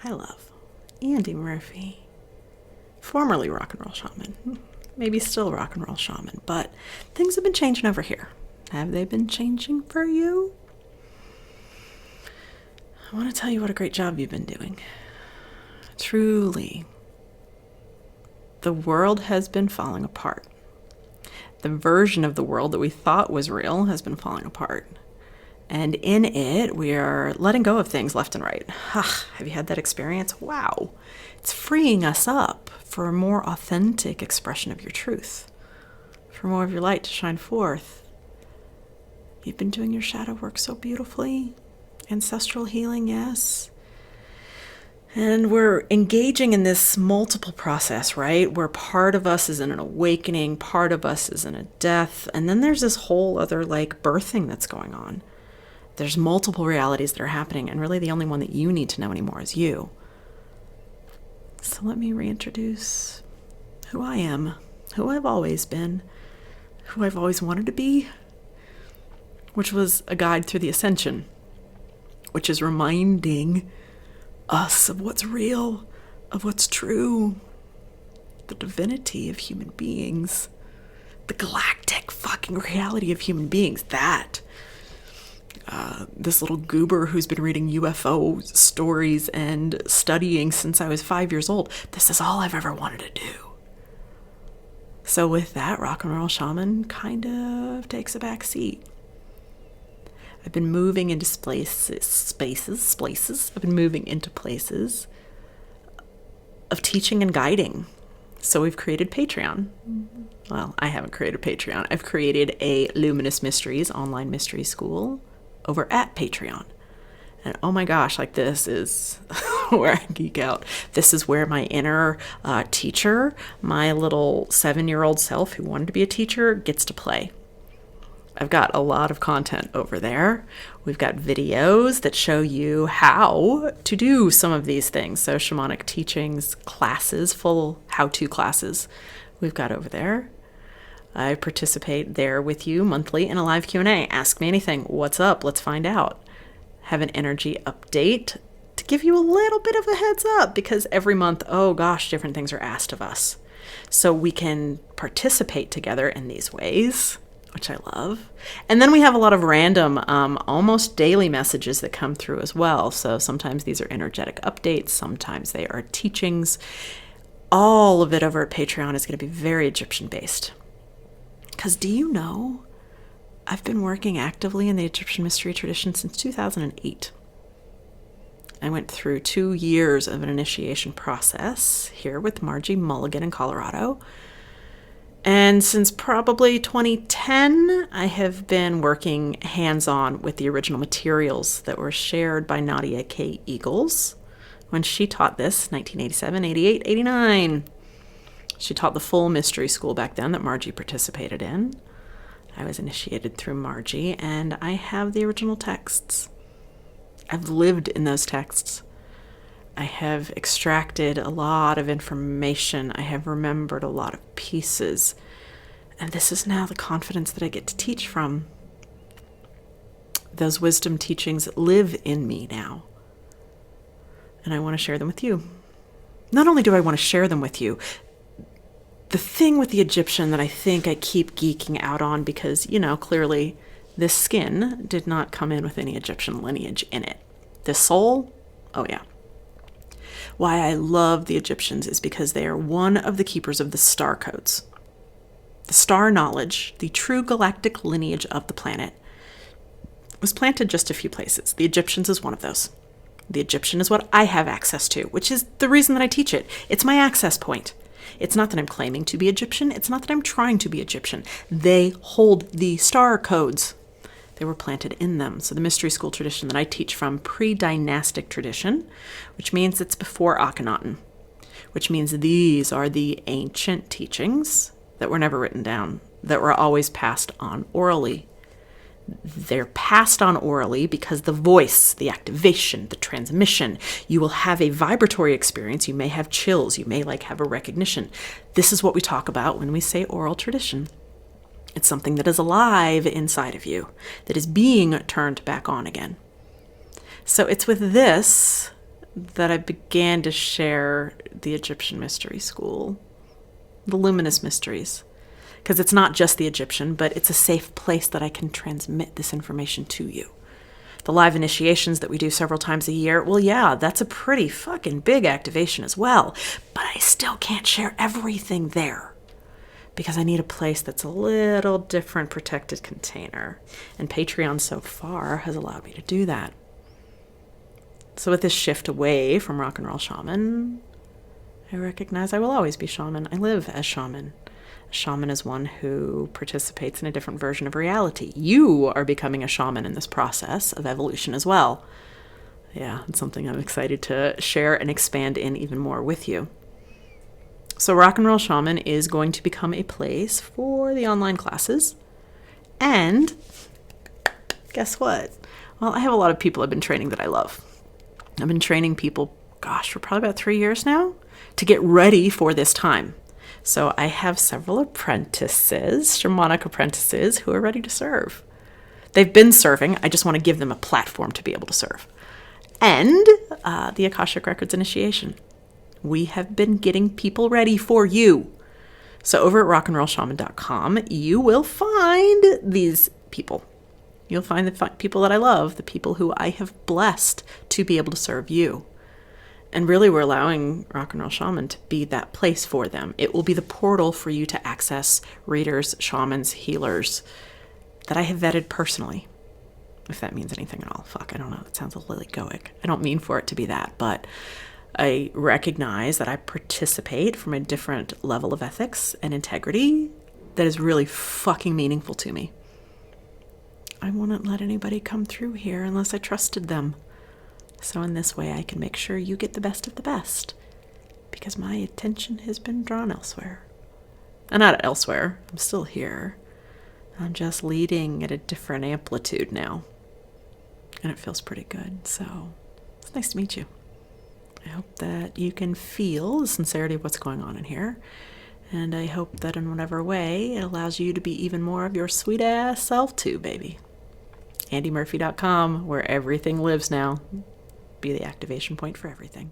I love Andye Murphy, formerly rock and roll shaman, maybe still rock and roll shaman, but things have been changing over here. Have they been changing for you? I want to tell you what a great job you've been doing. Truly, the world has been falling apart. The version of the world that we thought was real has been falling apart. And in it, we are letting go of things left and right. Have you had that experience? Wow. It's freeing us up for a more authentic expression of your truth, for more of your light to shine forth. You've been doing your shadow work so beautifully. Ancestral healing, yes. And we're engaging in this multiple process, right? Where part of us is in an awakening, part of us is in a death, and then there's this whole other birthing that's going on. There's multiple realities that are happening, and really the only one that you need to know anymore is you. So let me reintroduce who I am, who I've always been, who I've always wanted to be, which was a guide through the ascension, which is reminding us of what's real, of what's true, the divinity of human beings, the galactic fucking reality of human beings, this little goober who's been reading UFO stories and studying since I was 5 years old. This is all I've ever wanted to do. So with that, rock and roll shaman kind of takes a back seat. I've been moving into places. I've been moving into places of teaching and guiding. So we've created Patreon. Well, I haven't created Patreon. I've created a Luminous Mysteries online mystery school over at Patreon. And oh my gosh, this is where I geek out. This is where my inner teacher, my little 7-year-old self who wanted to be a teacher, gets to play. I've got a lot of content over there. We've got videos that show you how to do some of these things. So shamanic teachings, classes, full how-to classes we've got over there. I participate there with you monthly in a live Q&A. Ask me anything. What's up? Let's find out. Have an energy update to give you a little bit of a heads up, because every month, oh gosh, different things are asked of us. So we can participate together in these ways, which I love. And then we have a lot of random, almost daily messages that come through as well. So sometimes these are energetic updates. Sometimes they are teachings. All of it over at Patreon is going to be very Egyptian-based. Because do you know, I've been working actively in the Egyptian mystery tradition since 2008. I went through 2 years of an initiation process here with Margie Mulligan in Colorado. And since probably 2010, I have been working hands-on with the original materials that were shared by Nadia K. Eagles when she taught this, 1987, 88, 89. She taught the full mystery school back then that Margie participated in. I was initiated through Margie, and I have the original texts. I've lived in those texts. I have extracted a lot of information. I have remembered a lot of pieces. And this is now the confidence that I get to teach from. Those wisdom teachings live in me now. And I want to share them with you. Not only do I want to share them with you, the thing with the Egyptian that I think I keep geeking out on, because, clearly this skin did not come in with any Egyptian lineage in it. This soul, oh yeah. Why I love the Egyptians is because they are one of the keepers of the star codes. The star knowledge, the true galactic lineage of the planet, was planted just a few places. The Egyptians is one of those. The Egyptian is what I have access to, which is the reason that I teach it. It's my access point. It's not that I'm claiming to be Egyptian. It's not that I'm trying to be Egyptian. They hold the star codes. They were planted in them. So the mystery school tradition that I teach from, pre-dynastic tradition, which means it's before Akhenaten, which means these are the ancient teachings that were never written down, that were always passed on orally. They're passed on orally because the voice, the activation, the transmission, you will have a vibratory experience. You may have chills. You may have a recognition. This is what we talk about when we say oral tradition. It's something that is alive inside of you, that is being turned back on again. So it's with this that I began to share the Egyptian Mystery School, the luminous mysteries. Because it's not just the Egyptian, but it's a safe place that I can transmit this information to you. The live initiations that we do several times a year, well, yeah, that's a pretty fucking big activation as well. But I still can't share everything there because I need a place that's a little different, protected container. And Patreon so far has allowed me to do that. So with this shift away from rock and roll shaman, I recognize I will always be shaman. I live as shaman. A shaman is one who participates in a different version of reality. You are becoming a shaman in this process of evolution as well. Yeah, it's something I'm excited to share and expand in even more with you. So Rock and Roll Shaman is going to become a place for the online classes. And guess what? Well, I have a lot of people I've been training that I love. I've been training people, for probably about 3 years now to get ready for this time. So I have several apprentices, shamanic apprentices, who are ready to serve. They've been serving. I just want to give them a platform to be able to serve. And the Akashic Records initiation. We have been getting people ready for you. So over at rockandrollshaman.com, you will find these people. You'll find the people that I love, the people who I have blessed to be able to serve you. And really, we're allowing Rock and Roll Shaman to be that place for them. It will be the portal for you to access readers, shamans, healers that I have vetted personally. If that means anything at all. Fuck, I don't know. It sounds a little egoic. I don't mean for it to be that, but I recognize that I participate from a different level of ethics and integrity that is really fucking meaningful to me. I wouldn't let anybody come through here unless I trusted them. So in this way, I can make sure you get the best of the best because my attention has been drawn elsewhere. And not elsewhere. I'm still here. I'm just leading at a different amplitude now. And it feels pretty good. So it's nice to meet you. I hope that you can feel the sincerity of what's going on in here. And I hope that in whatever way, it allows you to be even more of your sweet ass self too, baby. AndyeMurphy.com, where everything lives now. Be the activation point for everything.